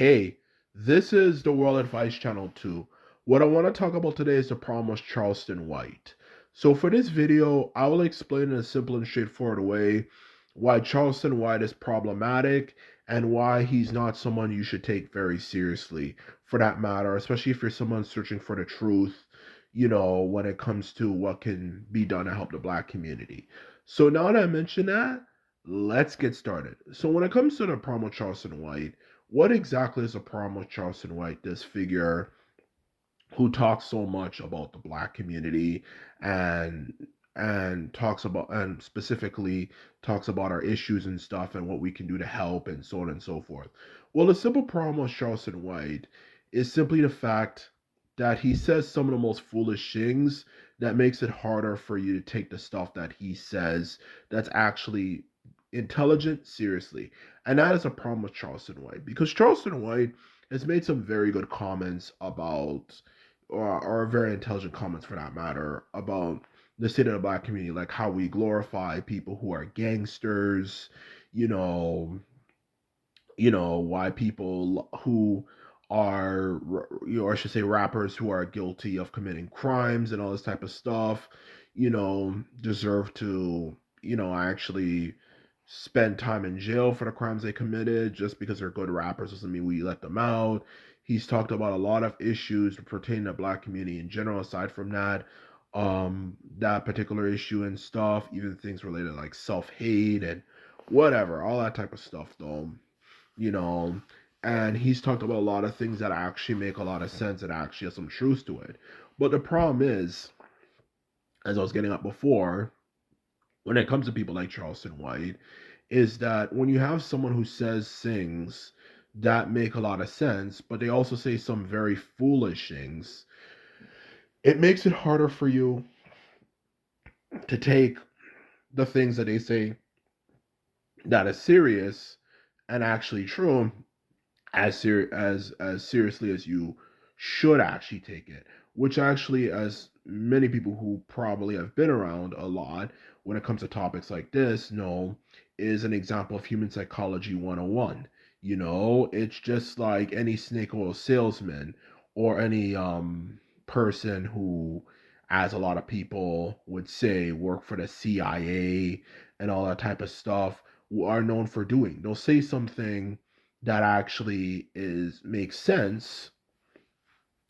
Hey, this is the World Advice Channel 2. What I want to talk about today is the problem with Charleston White. So for this video, I will explain in a simple and straightforward way why Charleston White is problematic and why he's not someone you should take very seriously for that matter, especially if you're someone searching for the truth, when it comes to what can be done to help the black community. So now that I mention that, let's get started. So when it comes to the problem with Charleston White, what exactly is the problem with Charleston White, this figure who talks so much about the black community and talks about and specifically talks about our issues and stuff and what we can do to help and so on and so forth? Well, the simple problem with Charleston White is simply the fact that he says some of the most foolish things that makes it harder for you to take the stuff that he says that's actually intelligent seriously. And that is a problem with Charleston White because Charleston White has made some very good comments about, or very intelligent comments for that matter, about the state of the black community, like how we glorify people who are gangsters, you know, why people who are, or I should say rappers who are guilty of committing crimes and all this type of stuff, deserve to, actually spend time in jail for the crimes they committed. Just because they're good rappers doesn't mean we let them out. He's talked about a lot of issues pertaining to black community in general, aside from that particular issue and stuff, even things related like self-hate and whatever, all that type of stuff though, you know. And he's talked about a lot of things that actually make a lot of sense and actually has some truth to it. But the problem is, as I was getting at before, when it comes to people like Charleston White, is that when you have someone who says things that make a lot of sense, but they also say some very foolish things, it makes it harder for you to take the things that they say that is serious and actually true as seriously as you should actually take it. Which actually, as many people who probably have been around a lot when it comes to topics like this know, is an example of human psychology 101. It's just like any snake oil salesman or any person who, as a lot of people would say, work for the CIA and all that type of stuff, are known for doing. They'll say something that actually is makes sense,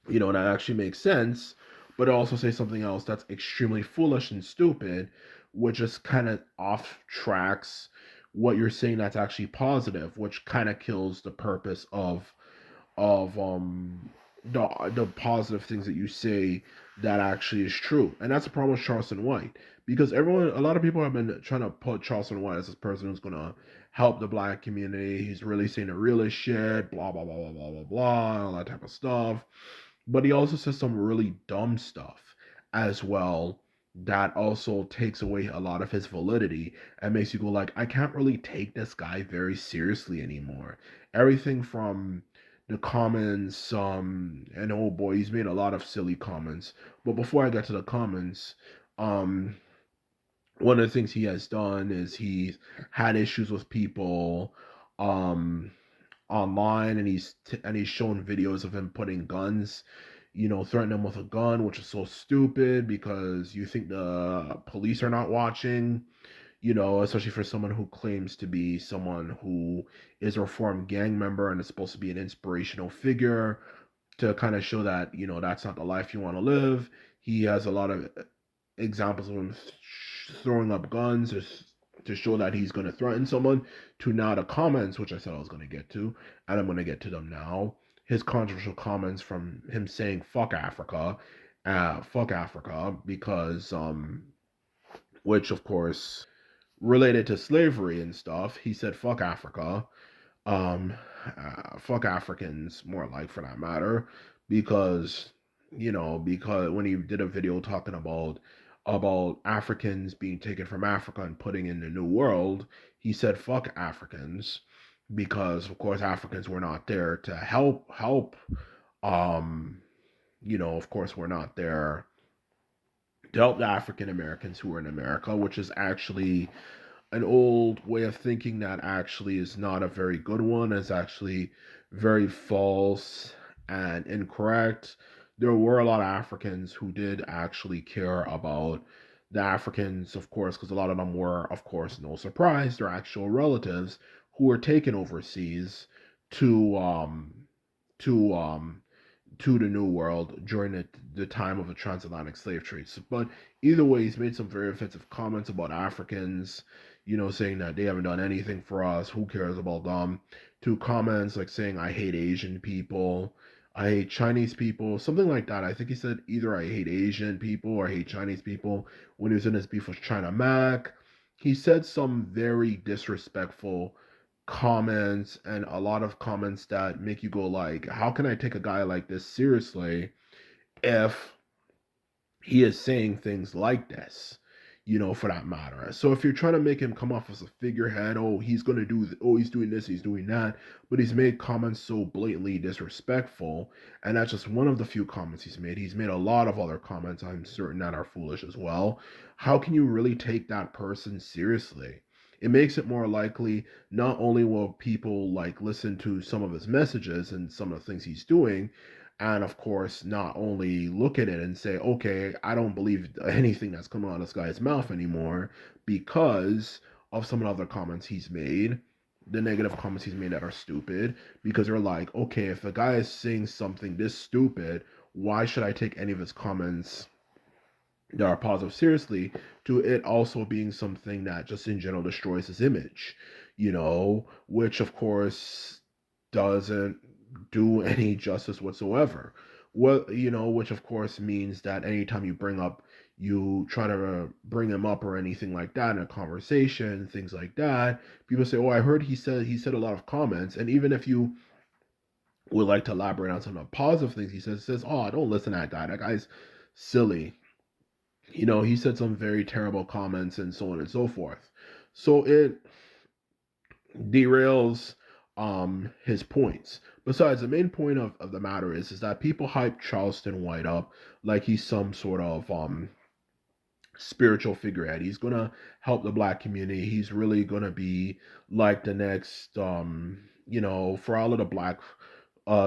that actually makes sense, but also say something else that's extremely foolish and stupid, which just kind of off tracks what you're saying that's actually positive, which kind of kills the purpose of the positive things that you say that actually is true. And that's the problem with Charleston White. Because a lot of people have been trying to put Charleston White as this person who's gonna help the black community. He's really saying the realest shit, blah blah blah blah blah blah blah, all that type of stuff. But he also says some really dumb stuff as well that also takes away a lot of his validity and makes you go like, I can't really take this guy very seriously anymore. Everything from the comments, and oh boy, he's made a lot of silly comments. But before I get to the comments, um, one of the things he has done is he's had issues with people, um, online, and he's shown videos of him putting guns, threatening them with a gun, which is so stupid because you think the police are not watching, especially for someone who claims to be someone who is a reformed gang member and is supposed to be an inspirational figure to kind of show that, that's not the life you want to live. He has a lot of examples of him throwing up guns to show that he's going to threaten someone, to now the comments, which I said I was going to get to, and I'm going to get to them now. His controversial comments from him saying fuck Africa, because, which of course related to slavery and stuff. He said fuck Africa, um, fuck Africans, more like for that matter, because because when he did a video talking about Africans being taken from Africa and putting in the New World, he said fuck Africans because of course Africans were not there to help. Um, of course we're not there to help the African Americans who were in America, which is actually an old way of thinking that actually is not a very good one. It's actually very false and incorrect. There were a lot of Africans who did actually care about the Africans, of course, because a lot of them were, of course, no surprise, their actual relatives who were taken overseas to to um to the New World during the time of the transatlantic slave trade. So, but either way, he's made some very offensive comments about Africans, saying that they haven't done anything for us. Who cares about them? To comments like saying, I hate Asian people. I hate Chinese people, something like that. I think he said either I hate Asian people or I hate Chinese people when he was in his beef with China Mac. He said some very disrespectful comments and a lot of comments that make you go like, how can I take a guy like this seriously if he is saying things like this, for that matter. So if you're trying to make him come off as a figurehead, oh, he's going to do, he's doing this, he's doing that, but he's made comments so blatantly disrespectful, and that's just one of the few comments he's made. He's made a lot of other comments, I'm certain, that are foolish as well. How can you really take that person seriously? It makes it more likely not only will people like listen to some of his messages and some of the things he's doing, and of course not only look at it and say, okay, I don't believe anything that's coming out of this guy's mouth anymore because of some of the other comments he's made, the negative comments he's made that are stupid, because they're like, okay, if a guy is saying something this stupid, why should I take any of his comments that are positive seriously, to it also being something that just in general destroys his image, which of course doesn't do any justice whatsoever. Which of course means that anytime you try to bring him up or anything like that in a conversation, things like that, people say, "Oh, I heard he said a lot of comments," and even if you would like to elaborate on some of the positive things he says, "Oh, don't listen to that guy. That guy's silly." He said some very terrible comments and so on and so forth. So it derails his points. Besides, the main point of the matter is that people hype Charleston White up like he's some sort of spiritual figurehead. He's gonna help the black community. He's really gonna be like the next for all of the black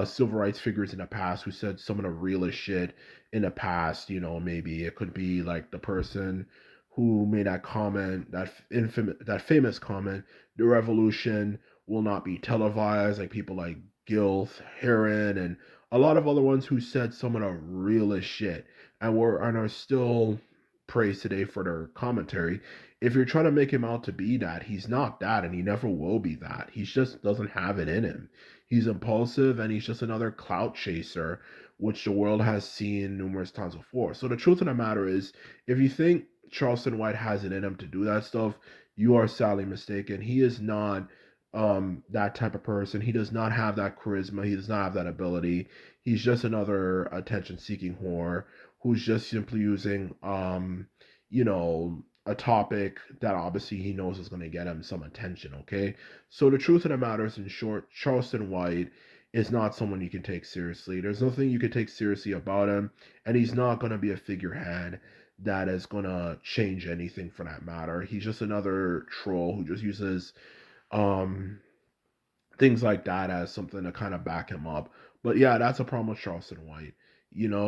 civil rights figures in the past who said some of the realest shit in the past. Maybe it could be like the person who made that comment, that famous comment, the revolution will not be televised, like people like Gilth, Heron, and a lot of other ones who said some of the realest shit and are still praised today for their commentary. If you're trying to make him out to be that, he's not that, and he never will be that. He just doesn't have it in him. He's impulsive, and he's just another clout chaser, which the world has seen numerous times before. So the truth of the matter is, if you think Charleston White has it in him to do that stuff, you are sadly mistaken. He is not that type of person. He does not have that charisma. He does not have that ability. He's just another attention seeking whore who's just simply using a topic that obviously he knows is going to get him some attention. Okay, so the truth of the matter is, in short, Charleston White is not someone you can take seriously. There's nothing you can take seriously about him, and he's not going to be a figurehead that is going to change anything for that matter. He's just another troll who just uses um things like that as something to kind of back him up. But yeah, that's a problem with Charleston White.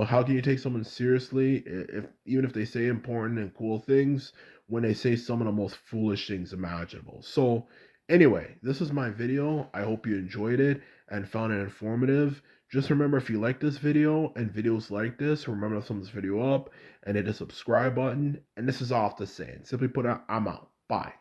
How can you take someone seriously if even if they say important and cool things when they say some of the most foolish things imaginable? So anyway, this is my video. I hope you enjoyed it and found it informative. Just remember, if you like this video and videos like this, remember to thumb this video up and hit the subscribe button. And this is all to say. Simply put, I'm out. Bye.